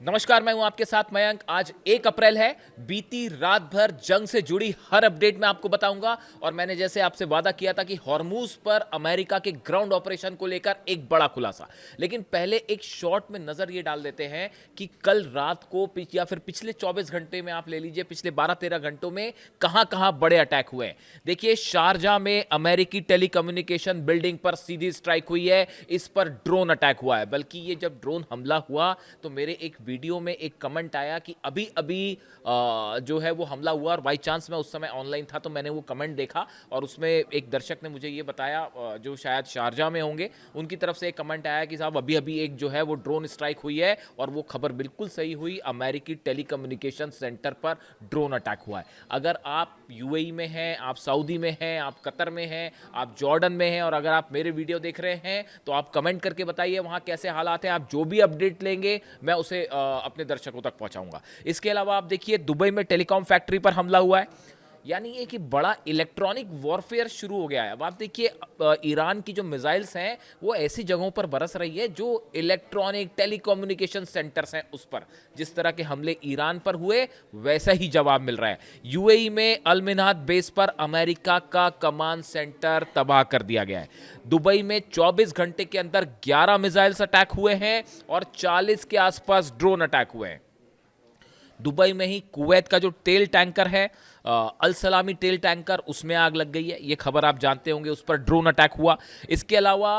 नमस्कार, मैं हूं आपके साथ मयंक। आज 1 अप्रैल है। बीती रात भर जंग से जुड़ी हर अपडेट मैं आपको बताऊंगा। और मैंने जैसे आपसे वादा किया था कि हॉर्मूज पर अमेरिका के ग्राउंड ऑपरेशन को लेकर एक बड़ा खुलासा। लेकिन पहले एक शॉर्ट में नजर ये डाल देते हैं कि कल रात को या फिर पिछले 24 घंटे में आप ले लीजिए, पिछले 12-13 घंटों में कहां कहां बड़े अटैक हुए हैं। देखिए, शारजा में अमेरिकी टेलीकम्युनिकेशन बिल्डिंग पर सीधी स्ट्राइक हुई है। इस पर ड्रोन अटैक हुआ है। बल्कि ये जब ड्रोन हमला हुआ तो मेरे एक वीडियो में एक कमेंट आया कि अभी अभी जो है वो हमला हुआ। और बाई चांस मैं उस समय ऑनलाइन था तो मैंने वो कमेंट देखा और उसमें एक दर्शक ने मुझे ये बताया, जो शायद शारजा में होंगे, उनकी तरफ से एक कमेंट आया कि साहब अभी अभी एक जो है वो ड्रोन स्ट्राइक हुई है। और वो खबर बिल्कुल सही हुई, अमेरिकी टेलीकम्युनिकेशन सेंटर पर ड्रोन अटैक हुआ है। अगर आप यूएई में हैं, आप सऊदी में हैं, आप कतर में हैं, आप जॉर्डन में हैं, और अगर आप मेरे वीडियो देख रहे हैं तो आप कमेंट करके बताइए वहाँ कैसे हालात हैं। आप जो भी अपडेट लेंगे मैं उसे अपने दर्शकों तक पहुंचाऊंगा। इसके अलावा आप देखिए, दुबई में टेलीकॉम फैक्ट्री पर हमला हुआ है। यानी ये कि बड़ा इलेक्ट्रॉनिक वॉरफेयर शुरू हो गया है। अब आप देखिए, ईरान की जो मिसाइल्स हैं वो ऐसी जगहों पर बरस रही है जो इलेक्ट्रॉनिक टेलीकम्युनिकेशन सेंटर्स हैं उस पर। जिस तरह के हमले ईरान पर हुए वैसा ही जवाब मिल रहा है। यूएई में अल मिन्हाद बेस पर अमेरिका का कमांड सेंटर तबाह कर दिया गया है। दुबई में 24 घंटे के अंदर 11 मिसाइल्स अटैक हुए हैं और 40 के आसपास ड्रोन अटैक हुए हैं। दुबई में ही कुवैत का जो तेल टैंकर है, अल सलामी तेल टैंकर, उसमें आग लग गई है। ये खबर आप जानते होंगे, उस पर ड्रोन अटैक हुआ। इसके अलावा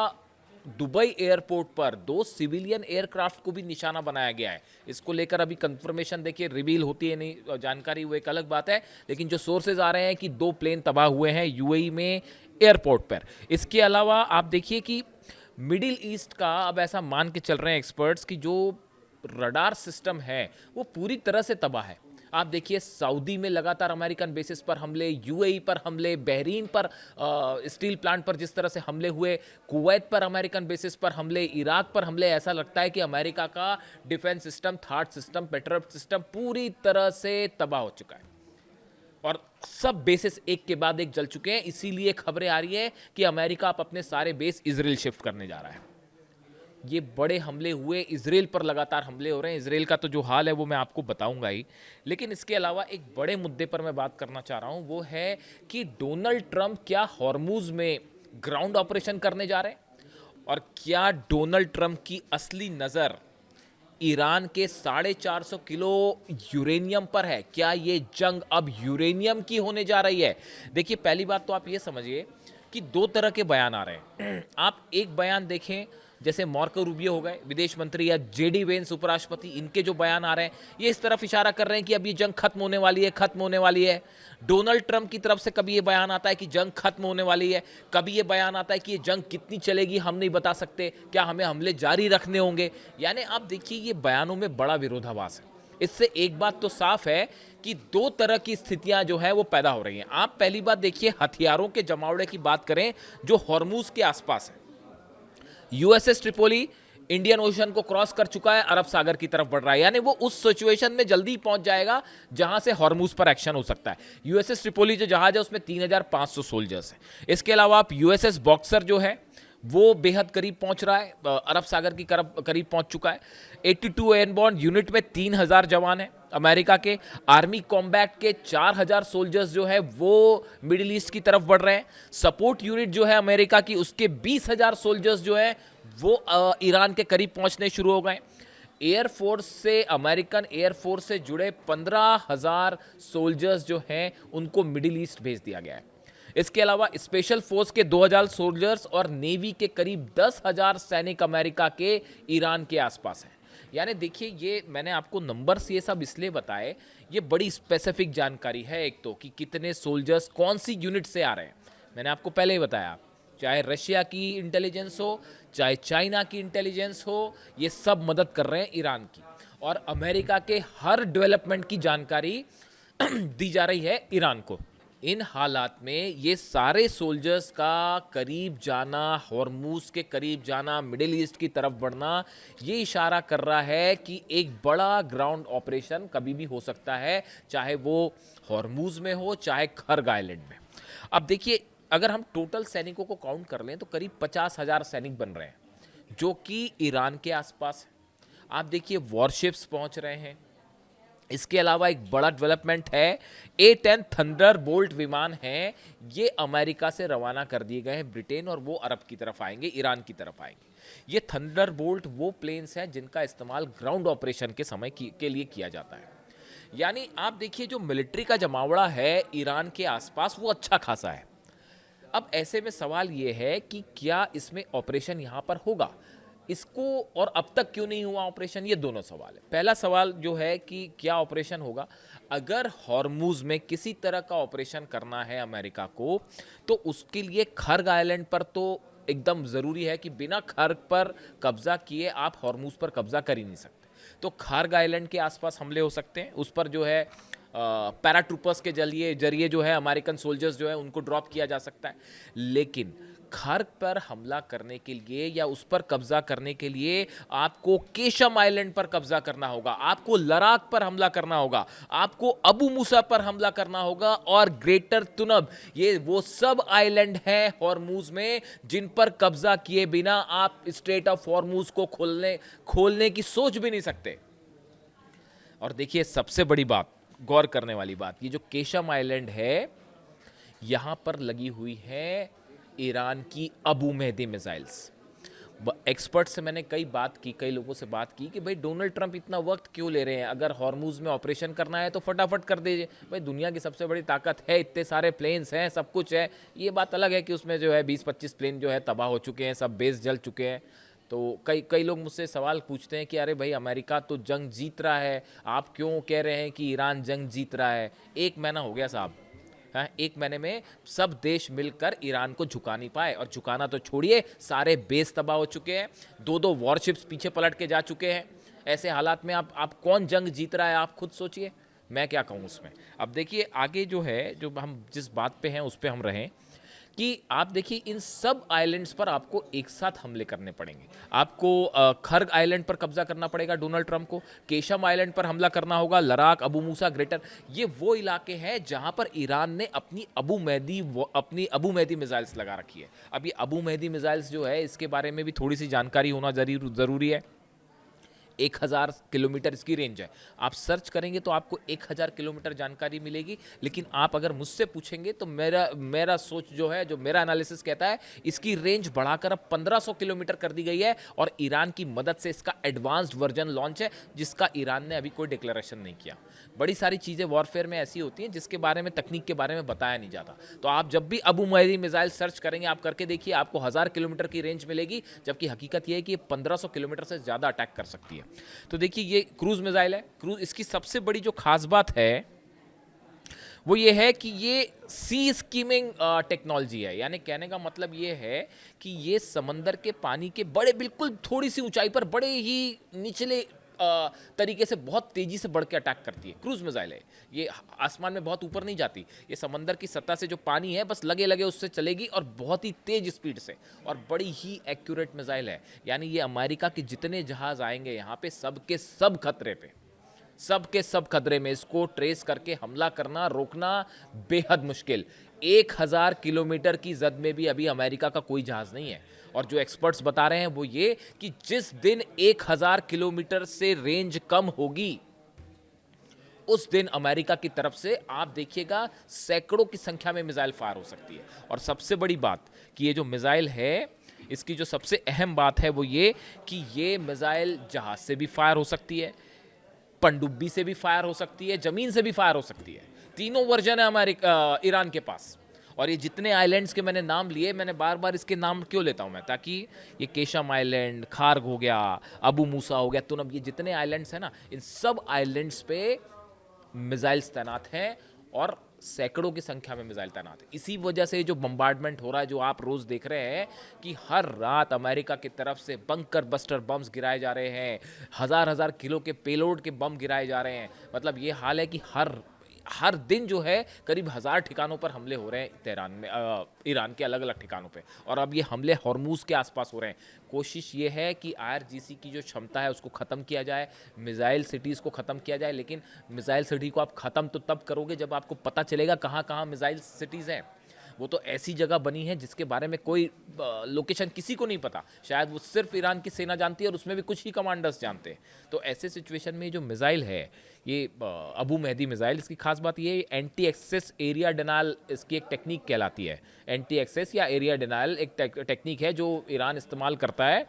दुबई एयरपोर्ट पर 2 सिविलियन एयरक्राफ्ट को भी निशाना बनाया गया है। इसको लेकर अभी कंफर्मेशन देखिए रिवील होती है नहीं जानकारी, वो एक अलग बात है। लेकिन जो सोर्सेज आ रहे हैं कि 2 प्लेन तबाह हुए हैं यूएई में एयरपोर्ट पर। इसके अलावा आप देखिए कि मिडिल ईस्ट का अब ऐसा मान के चल रहे हैं एक्सपर्ट्स कि जो रडार सिस्टम है वो पूरी तरह से तबाह है। आप देखिए, सऊदी में लगातार अमेरिकन बेसिस पर हमले, यूएई पर हमले, बहरीन पर स्टील प्लांट पर जिस तरह से हमले हुए, कुवैत पर अमेरिकन बेसिस पर हमले, इराक पर हमले। ऐसा लगता है कि अमेरिका का defence system, THAAD system, Patriot system पूरी तरह से तबाह हो चुका है। और सब बेसिस एक के बाद एक जल चुके हैं। इसीलिए खबरें आ रही है कि अमेरिका अब अपने सारे बेस इजराइल शिफ्ट करने जा रहा है। ये बड़े हमले हुए, इजराइल पर लगातार हमले हो रहे हैं। इजराइल का तो जो हाल है वो मैं आपको बताऊंगा ही। लेकिन इसके अलावा एक बड़े मुद्दे पर मैं बात करना चाह रहा हूं, वो है कि डोनाल्ड ट्रंप क्या हॉर्मूज में ग्राउंड ऑपरेशन करने जा रहे हैं, और क्या डोनाल्ड ट्रंप की असली नज़र ईरान के 450 किलो यूरेनियम पर है। क्या ये जंग अब यूरेनियम की होने जा रही है? देखिए, पहली बात तो आप ये समझिए कि 2 तरह के बयान आ रहे हैं। आप एक बयान देखें, जैसे मार्को रूबियो हो गए विदेश मंत्री, या जेडी वेंस उपराष्ट्रपति, इनके जो बयान आ रहे हैं ये इस तरफ इशारा कर रहे हैं कि अब ये जंग खत्म होने वाली है, खत्म होने वाली है। डोनाल्ड ट्रंप की तरफ से कभी ये बयान आता है कि जंग खत्म होने वाली है, कभी ये बयान आता है कि ये जंग कितनी चलेगी हम नहीं बता सकते, क्या हमें हमले जारी रखने होंगे। यानी आप देखिए, ये बयानों में बड़ा विरोधाभास है। इससे एक बात तो साफ है कि 2 तरह की स्थितियां जो है वो पैदा हो रही हैं। आप पहली बात देखिए, हथियारों के जमावड़े की बात करें जो हॉर्मूज के आसपास है। यूएसएस ट्रिपोली इंडियन ओशन को क्रॉस कर चुका है, अरब सागर की तरफ बढ़ रहा है। यानी वो उस सिचुएशन में जल्दी पहुंच जाएगा जहां से हॉर्मूज पर एक्शन हो सकता है। यूएसएस ट्रिपोली जो जहाज है उसमें 3500 सोल्जर्स हैं। इसके अलावा आप यूएसएस बॉक्सर जो है वो बेहद करीब पहुंच रहा है, अरब सागर की करीब पहुंच चुका है। 82 एयरबॉर्न यूनिट में 3000 जवान है अमेरिका के। आर्मी कॉम्बैट के 4000 सोल्जर्स जो है वो मिडिल ईस्ट की तरफ बढ़ रहे हैं। सपोर्ट यूनिट जो है अमेरिका की, उसके 20,000 सोल्जर्स जो है वो ईरान के करीब पहुंचने शुरू हो गए। एयरफोर्स से, अमेरिकन एयरफोर्स से जुड़े 15,000 सोल्जर्स जो हैं उनको मिडिल ईस्ट भेज दिया गया है। इसके अलावा स्पेशल फोर्स के 2000 सोल्जर्स और नेवी के करीब 10,000 सैनिक अमेरिका के ईरान के आसपास हैं। यानी देखिए, ये मैंने आपको नंबर्स ये सब इसलिए बताए, ये बड़ी स्पेसिफिक जानकारी है। एक तो कि कितने सोल्जर्स कौन सी यूनिट से आ रहे हैं, मैंने आपको पहले ही बताया। चाहे रशिया की इंटेलिजेंस हो, चाहे चाइना की इंटेलिजेंस हो, ये सब मदद कर रहे हैं ईरान की। और अमेरिका के हर डेवलपमेंट की जानकारी दी जा रही है ईरान को। इन हालात में ये सारे सोल्जर्स का करीब जाना, हॉर्मूज के करीब जाना, मिडिल ईस्ट की तरफ बढ़ना, ये इशारा कर रहा है कि एक बड़ा ग्राउंड ऑपरेशन कभी भी हो सकता है, चाहे वो हॉर्मूज में हो, चाहे खर्ग आइलैंड में। अब देखिए, अगर हम टोटल सैनिकों को काउंट कर लें तो करीब 50,000 सैनिक बन रहे हैं जो कि ईरान के आसपास है। आप देखिए वॉरशिप्स पहुंच रहे हैं। इसके अलावा एक बड़ा डेवलपमेंट है, A-10 थंडरबोल्ट विमान हैं, ये अमेरिका से रवाना कर दिए गए हैं ब्रिटेन, और वो अरब की तरफ आएंगे, ईरान की तरफ आएंगे। ये थंडरबोल्ट वो प्लेन्स हैं जिनका इस्तेमाल ग्राउंड ऑपरेशन के समय के लिए किया जाता है। यानी आप देखिए जो मिलिट्री का जमावड़ा है ईरान के आसपास वो अच्छा खासा है। अब ऐसे में सवाल ये है कि क्या इसमें ऑपरेशन यहाँ पर होगा, इसको, और अब तक क्यों नहीं हुआ ऑपरेशन, ये दोनों सवाल है। पहला सवाल जो है कि क्या ऑपरेशन होगा, अगर हॉर्मूज में किसी तरह का ऑपरेशन करना है अमेरिका को, तो उसके लिए खर्ग आइलैंड पर तो एकदम ज़रूरी है कि बिना खर्ग पर कब्जा किए आप हॉर्मूज पर कब्जा कर ही नहीं सकते। तो खर्ग आइलैंड के आसपास हमले हो सकते हैं, उस पर जो है पैराट्रूपर्स के जरिए जो है अमेरिकन सोल्जर्स जो है उनको ड्रॉप किया जा सकता है। लेकिन खर्ग पर हमला करने के लिए या उस पर कब्जा करने के लिए आपको केशम आइलैंड पर कब्जा करना होगा, आपको लद्दाख पर हमला करना होगा, आपको अबू मूसा पर हमला करना होगा, और ग्रेटर तुनब, ये वो सब आइलैंड हैं हॉर्मूज में जिन पर कब्जा किए बिना आप स्ट्रेट ऑफ हॉर्मूज को खोलने की सोच भी नहीं सकते। और देखिए सबसे बड़ी बात, गौर करने वाली बात, ये जो केशम आइलैंड है यहां पर लगी हुई है ईरान की अबू मेहदी मिसाइल्स। एक्सपर्ट से मैंने कई लोगों से बात की कि भाई डोनाल्ड ट्रंप इतना वक्त क्यों ले रहे हैं, अगर हॉर्मूज में ऑपरेशन करना है तो फटाफट कर दीजिए, भाई दुनिया की सबसे बड़ी ताकत है, इतने सारे प्लेन्स हैं, सब कुछ है। ये बात अलग है कि उसमें जो है 20-25 प्लेन जो है तबाह हो चुके हैं, सब बेस जल चुके हैं। तो कई लोग मुझसे सवाल पूछते हैं कि अरे भाई अमेरिका तो जंग जीत रहा है, आप क्यों कह रहे हैं कि ईरान जंग जीत रहा है। 1 महीना हो गया साहब, हाँ, 1 महीने में सब देश मिलकर ईरान को झुका नहीं पाए, और झुकाना तो छोड़िए, सारे बेस तबाह हो चुके हैं, 2-2 वॉरशिप्स पीछे पलट के जा चुके हैं। ऐसे हालात में आप कौन जंग जीत रहा है, आप खुद सोचिए, मैं क्या कहूँ उसमें। अब देखिए आगे जो है, जो हम जिस बात पे हैं उस पे हम रहें, कि आप देखिए इन सब आइलैंड्स पर आपको एक साथ हमले करने पड़ेंगे। आपको खर्ग आइलैंड पर कब्जा करना पड़ेगा डोनाल्ड ट्रंप को, केशम आइलैंड पर हमला करना होगा, लद्दाख, अबू मूसा, ग्रेटर, ये वो इलाके हैं जहां पर ईरान ने अपनी अबू मेहदी मिसाइल्स लगा रखी है। अब ये अबू मेहदी मिसाइल्स जो है इसके बारे में भी थोड़ी सी जानकारी होना ज़रूरी है। 1000 किलोमीटर इसकी रेंज है। आप सर्च करेंगे तो आपको 1000 किलोमीटर जानकारी मिलेगी, लेकिन आप अगर मुझसे पूछेंगे तो मेरा सोच जो है, जो मेरा एनालिसिस कहता है, इसकी रेंज बढ़ाकर अब 1500 किलोमीटर कर दी गई है, और ईरान की मदद से इसका एडवांस्ड वर्जन लॉन्च है, जिसका ईरान ने अभी कोई डिक्लेरेशन नहीं किया। बड़ी सारी चीज़ें वॉरफेयर में ऐसी होती हैं जिसके बारे में, तकनीक के बारे में बताया नहीं जाता। तो आप जब भी अबू मेहदी मिसाइल सर्च करेंगे, आप करके देखिए, आपको 1000 किलोमीटर की रेंज मिलेगी, जबकि हकीकत यह है कि ये 1500 किलोमीटर से ज़्यादा अटैक कर सकती है। तो देखिए ये क्रूज मिसाइल है। क्रूज, इसकी सबसे बड़ी जो खास बात है वो ये है कि ये सी स्कीमिंग टेक्नोलॉजी है, यानी कहने का मतलब ये है कि ये समंदर के पानी के बिल्कुल थोड़ी सी ऊंचाई पर बड़े ही निचले तरीके से बहुत तेजी से बढ़ के अटैक करती है। क्रूज मिसाइल है, ये आसमान में बहुत ऊपर नहीं जाती, ये समंदर की सतह से जो पानी है बस लगे लगे उससे चलेगी, और बहुत ही तेज स्पीड से, और बड़ी ही एक्यूरेट मिसाइल है। यानी ये अमेरिका के जितने जहाज आएंगे यहाँ पे, सबके सब खतरे पे, सबके सब खतरे में, इसको ट्रेस करके हमला करना, रोकना बेहद मुश्किल। 1000 किलोमीटर की जद में भी अभी अमेरिका का कोई जहाज नहीं है। और जो एक्सपर्ट्स बता रहे हैं वो ये कि जिस दिन 1000 किलोमीटर से रेंज कम होगी, उस दिन अमेरिका की तरफ से आप देखिएगा सैकड़ों की संख्या में मिसाइल फायर हो सकती है। और सबसे बड़ी बात कि ये जो मिसाइल है, इसकी जो सबसे अहम बात है वो ये कि ये मिसाइल जहाज से भी फायर हो सकती है, पनडुब्बी से भी फायर हो सकती है, जमीन से भी फायर हो सकती है। तीनों वर्जन है ईरान के पास। और ये जितने आइलैंड्स के मैंने नाम लिए, मैंने बार बार इसके नाम क्यों लेता हूँ मैं, ताकि ये केशम आइलैंड, खार्ग हो गया, अबू मूसा हो गया, तुनब, ये जितने आइलैंड्स हैं ना, इन सब आइलैंड्स पे मिसाइल्स तैनात हैं, और सैकड़ों की संख्या में मिसाइल तैनात है। इसी वजह से जो बम्बार्डमेंट हो रहा है, जो आप रोज़ देख रहे हैं कि हर रात अमेरिका की तरफ से बंकर बस्टर बम्स गिराए जा रहे हैं, 1000 किलो के पेलोड के बम गिराए जा रहे हैं। मतलब ये हाल है कि हर दिन जो है करीब 1000 ठिकानों पर हमले हो रहे हैं तेहरान में, ईरान के अलग अलग ठिकानों पे। और अब ये हमले हॉर्मूज के आसपास हो रहे हैं। कोशिश ये है कि IRGC की जो क्षमता है उसको ख़त्म किया जाए, मिसाइल सिटीज़ को ख़त्म किया जाए। लेकिन मिसाइल सिटी को आप ख़त्म तो तब करोगे जब आपको पता चलेगा कहाँ कहाँ मिसाइल सिटीज़ हैं। वो तो ऐसी जगह बनी है जिसके बारे में कोई लोकेशन किसी को नहीं पता, शायद वो सिर्फ ईरान की सेना जानती है और उसमें भी कुछ ही कमांडर्स जानते हैं। तो ऐसे सिचुएशन में जो मिसाइल है ये अबू मेहदी मिसाइल, इसकी खास बात ये एंटी एक्सेस एरिया डिनायल इसकी एक टेक्निक कहलाती है। एंटी एक्सेस या एरिया डिनायल एक टेक्निक है जो ईरान इस्तेमाल करता है,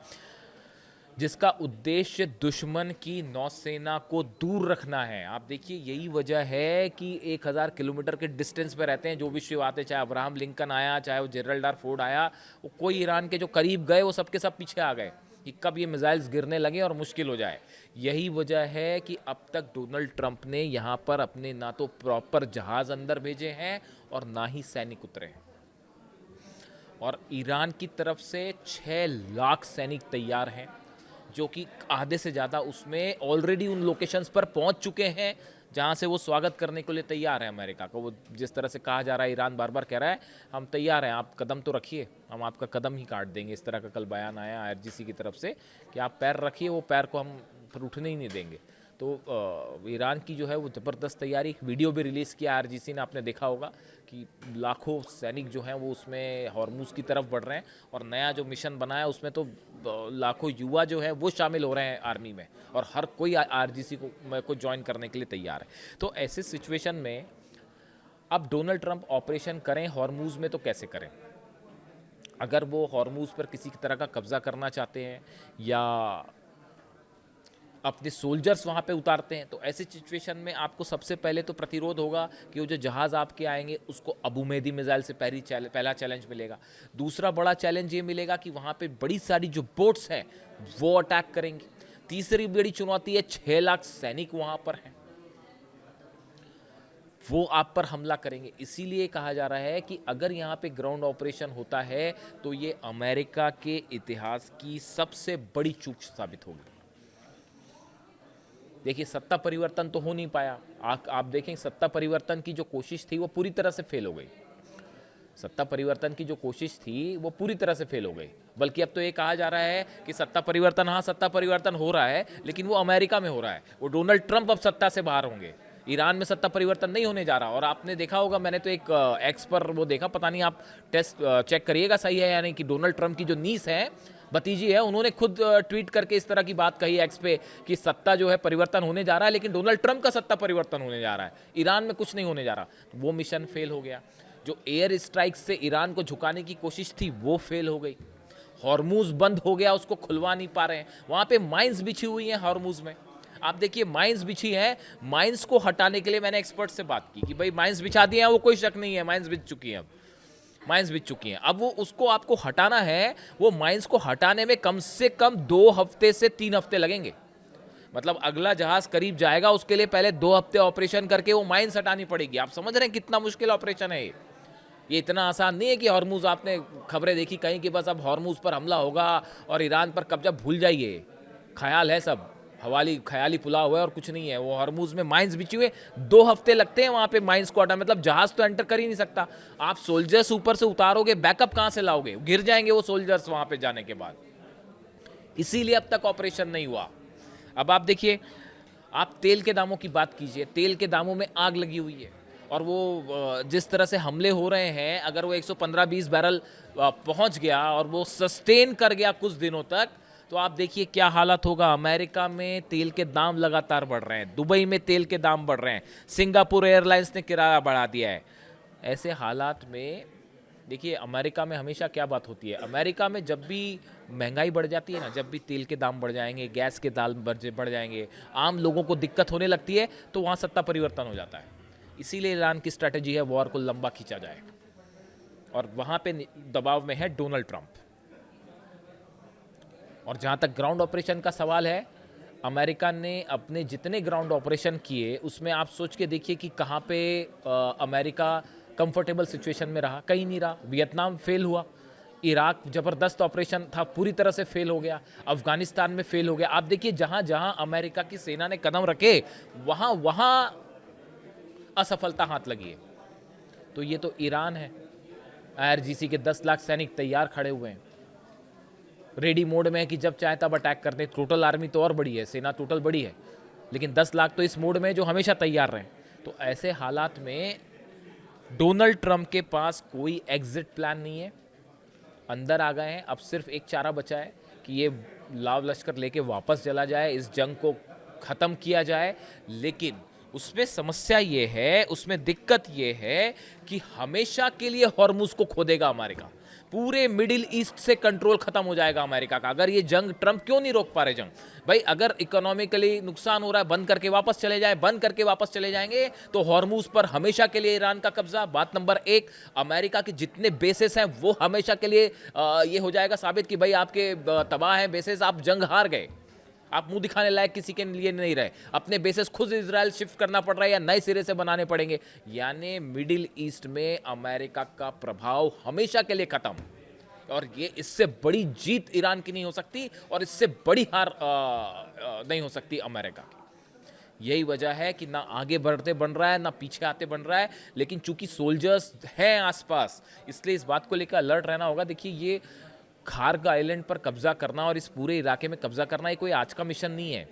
जिसका उद्देश्य दुश्मन की नौसेना को दूर रखना है। आप देखिए यही वजह है कि 1000 किलोमीटर के डिस्टेंस पे रहते हैं जो भी शिप आते, चाहे अब्राहम लिंकन आया, चाहे वो जेरल्ड आर फोर्ड आया, वो कोई ईरान के जो करीब गए वो सबके सब पीछे आ गए कि कब ये मिसाइल्स गिरने लगे और मुश्किल हो जाए। यही वजह है कि अब तक डोनाल्ड ट्रंप ने यहाँ पर अपने ना तो प्रॉपर जहाज़ अंदर भेजे हैं और ना ही सैनिक उतरे हैं। और ईरान की तरफ से 6 लाख सैनिक तैयार हैं, जो कि आधे से ज़्यादा उसमें ऑलरेडी उन लोकेशंस पर पहुंच चुके हैं जहां से वो स्वागत करने के लिए तैयार है अमेरिका को। वो जिस तरह से कहा जा रहा है, ईरान बार बार कह रहा है हम तैयार हैं, आप कदम तो रखिए, हम आपका कदम ही काट देंगे। इस तरह का कल बयान आया आईआरजीसी की तरफ से कि आप पैर रखिए, वो पैर को हम फिर उठने ही नहीं देंगे। तो ईरान की जो है वो ज़बरदस्त तैयारी, एक वीडियो भी रिलीज़ किया आईआरजीसी ने, आपने देखा होगा कि लाखों सैनिक जो हैं वो उसमें हॉर्मुज़ की तरफ बढ़ रहे हैं। और नया जो मिशन बना है उसमें तो लाखों युवा जो है वो शामिल हो रहे हैं आर्मी में, और हर कोई आईआरजीसी को ज्वाइन करने के लिए तैयार है। तो ऐसे सिचुएशन में अब डोनाल्ड ट्रंप ऑपरेशन करें हॉर्मुज़ में तो कैसे करें? अगर वो हॉर्मुज़ पर किसी तरह का कब्जा करना चाहते हैं या अपने सोल्जर्स वहाँ पे उतारते हैं, तो ऐसे सिचुएशन में आपको सबसे पहले तो प्रतिरोध होगा कि वो जो जहाज़ आपके आएंगे उसको अबू मेहदी मिसाइल से पहला चैलेंज मिलेगा। दूसरा बड़ा चैलेंज ये मिलेगा कि वहाँ पे बड़ी सारी जो बोट्स हैं वो अटैक करेंगी। तीसरी बड़ी चुनौती है 6 लाख सैनिक वहाँ पर हैं, वो आप पर हमला करेंगे। इसीलिए कहा जा रहा है कि अगर यहाँ पे ग्राउंड ऑपरेशन होता है तो ये अमेरिका के इतिहास की सबसे बड़ी चूक साबित होगी। देखिए सत्ता परिवर्तन तो हो नहीं पाया, आप देखें सत्ता परिवर्तन की जो कोशिश थी वो पूरी तरह से फेल हो गई। सत्ता परिवर्तन की जो कोशिश थी वो पूरी तरह से फेल हो गई। बल्कि अब तो ये कहा जा रहा है कि सत्ता परिवर्तन, हाँ सत्ता परिवर्तन हो रहा है, लेकिन वो अमेरिका में हो रहा है। वो डोनाल्ड ट्रंप अब सत्ता से बाहर होंगे, ईरान में सत्ता परिवर्तन नहीं होने जा रहा। और आपने देखा होगा, मैंने तो एक एक्स पर वो देखा, पता नहीं आप टेस्ट चेक करिएगा सही है या नहीं, कि डोनाल्ड ट्रंप की जो नीस है, भतीजी है, उन्होंने खुद ट्वीट करके इस तरह की बात कही एक्स पे कि सत्ता जो है परिवर्तन होने जा रहा है, लेकिन डोनाल्ड ट्रंप का सत्ता परिवर्तन होने जा रहा है, ईरान में कुछ नहीं होने जा रहा। वो मिशन फेल हो गया। जो एयर स्ट्राइक से ईरान को झुकाने की कोशिश थी वो फेल हो गई। हॉर्मुज बंद हो गया, उसको खुलवा नहीं पा रहे हैं। वहां पे माइंस बिछी हुई हैं हॉर्मुज में, आप देखिए माइंस बिछी हैं। माइंस को हटाने के लिए मैंने एक्सपर्ट से बात की कि भाई माइंस बिछा दिए हैं, वो कोई शक नहीं है, माइंस बिछ चुकी हैं, अब माइंस बिछ चुकी हैं। अब वो उसको आपको हटाना है, वो माइंस को हटाने में कम से कम 2 हफ्ते से 3 हफ्ते लगेंगे। मतलब अगला जहाज करीब जाएगा, उसके लिए पहले 2 हफ्ते ऑपरेशन करके वो माइंस हटानी पड़ेगी। आप समझ रहे हैं कितना मुश्किल ऑपरेशन है ये इतना आसान नहीं है कि हॉर्मुज, आपने खबरें देखी कहीं कि बस अब हॉर्मुज पर हमला होगा और ईरान पर कब्जा, भूल जाइए, ख्याल है सब, ख्याली पुलाव हुआ है और कुछ नहीं है। वो हॉर्मुज में माइंस बिछी हुए, 2 हफ्ते लगते हैं वहां पे माइंस को हटा, मतलब जहाज तो एंटर कर ही नहीं सकता। आप सोल्जर्स ऊपर से उतारोगे, बैकअप कहां से लाओगे? गिर जाएंगे वो सोल्जर्स वहां पे जाने के बाद। इसीलिए अब तक ऑपरेशन नहीं हुआ। अब आप देखिए, आप तेल के दामों की बात कीजिए, तेल के दामों में आग लगी हुई है, और वो जिस तरह से हमले हो रहे हैं, अगर वो 115-20 बैरल पहुंच गया और वो सस्टेन कर गया कुछ दिनों तक, तो आप देखिए क्या हालत होगा। अमेरिका में तेल के दाम लगातार बढ़ रहे हैं, दुबई में तेल के दाम बढ़ रहे हैं, सिंगापुर एयरलाइंस ने किराया बढ़ा दिया है। ऐसे हालात में देखिए अमेरिका में हमेशा क्या बात होती है, अमेरिका में जब भी महंगाई बढ़ जाती है ना, जब भी तेल के दाम बढ़ जाएंगे, गैस के दाम बढ़ जाएंगे, आम लोगों को दिक्कत होने लगती है, तो वहाँ सत्ता परिवर्तन हो जाता है। इसीलिए ईरान की स्ट्रैटेजी है वॉर को लंबा खींचा जाए, और वहाँ पे दबाव में है डोनाल्ड ट्रंप। और जहाँ तक ग्राउंड ऑपरेशन का सवाल है, अमेरिका ने अपने जितने ग्राउंड ऑपरेशन किए उसमें आप सोच के देखिए कि कहाँ पे अमेरिका कंफर्टेबल सिचुएशन में रहा, कहीं नहीं रहा। वियतनाम फेल हुआ, इराक ज़बरदस्त ऑपरेशन था, पूरी तरह से फेल हो गया, अफगानिस्तान में फेल हो गया। आप देखिए जहाँ जहाँ अमेरिका की सेना ने कदम रखे वहाँ वहाँ असफलता हाथ लगी है। तो ये तो ईरान है, आईआरजीसी के 10 लाख सैनिक तैयार खड़े हुए हैं, रेडी मोड में है कि जब चाहे तब अटैक करते हैं। टोटल आर्मी तो और बड़ी है, सेना टोटल बड़ी है, लेकिन 10 लाख तो इस मोड में है जो हमेशा तैयार रहें। तो ऐसे हालात में डोनाल्ड ट्रंप के पास कोई एग्जिट प्लान नहीं है, अंदर आ गए हैं, अब सिर्फ एक चारा बचा है कि ये लाव लश्कर लेके वापस चला जाए, इस जंग को ख़त्म किया जाए। लेकिन उसमें समस्या ये है, उसमें दिक्कत ये है कि हमेशा के लिए हॉर्मुज को खो देगा अमेरिका, पूरे मिडिल ईस्ट से कंट्रोल खत्म हो जाएगा अमेरिका का। अगर ये जंग, ट्रंप क्यों नहीं रोक पा रहे जंग? भाई अगर इकोनॉमिकली नुकसान हो रहा है, बंद करके वापस चले जाए, बंद करके वापस चले जाएंगे तो हॉर्मुज पर हमेशा के लिए ईरान का कब्जा। बात नंबर एक, अमेरिका के जितने बेसेस हैं वो हमेशा के लिए ये हो जाएगा साबित कि भाई आपके तबाह हैं बेसेस, आप जंग हार गए, आप मुंह दिखाने लायक किसी के लिए नहीं रहे, अपने बेसेस खुद इजराइल शिफ्ट करना पड़ रहा है या नए सिरे से बनाने पड़ेंगे। यानी मिडिल ईस्ट में अमेरिका का प्रभाव हमेशा के लिए खत्म, और ये इससे बड़ी जीत ईरान की नहीं हो सकती और इससे बड़ी हार नहीं हो सकती अमेरिका की। यही वजह है कि ना आगे बढ़ते बन रहा है, ना पीछे आते बन रहा है। लेकिन चूंकि सोल्जर्स हैं आसपास, इसलिए इस बात को लेकर अलर्ट रहना होगा। देखिए, ये खार्ग आइलैंड पर कब्जा करना और इस पूरे इलाके में कब्जा करना ये कोई आज का मिशन नहीं है,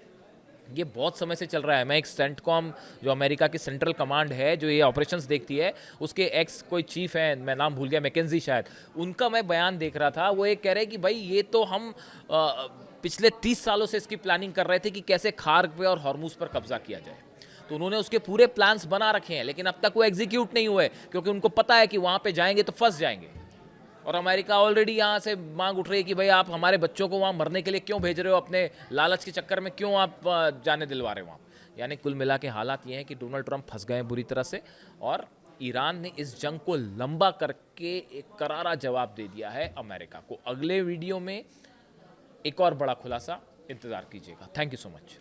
ये बहुत समय से चल रहा है। मैं एक सेंटकॉम, जो अमेरिका की सेंट्रल कमांड है जो ये ऑपरेशंस देखती है, उसके एक्स कोई चीफ हैं, मैं नाम भूल गया, मैकेंजी शायद, उनका मैं बयान देख रहा था। वो ये कह रहे हैं कि भाई ये तो हम पिछले 30 सालों से इसकी प्लानिंग कर रहे थे कि कैसे खार्ग पे और हॉर्मुज पर कब्जा किया जाए। तो उन्होंने उसके पूरे प्लान्स बना रखे हैं, लेकिन अब तक वो एग्जीक्यूट नहीं हुए, क्योंकि उनको पता है कि वहाँ पे जाएंगे तो फंस जाएंगे। और अमेरिका ऑलरेडी यहाँ से मांग उठ रही है कि भाई आप हमारे बच्चों को वहाँ मरने के लिए क्यों भेज रहे हो, अपने लालच के चक्कर में क्यों आप जाने दिलवा रहे हो वहाँ। यानी कुल मिला के हालात ये हैं कि डोनाल्ड ट्रंप फंस गए बुरी तरह से, और ईरान ने इस जंग को लंबा करके एक करारा जवाब दे दिया है अमेरिका को। अगले वीडियो में एक और बड़ा खुलासा इंतज़ार कीजिएगा। Thank you so much.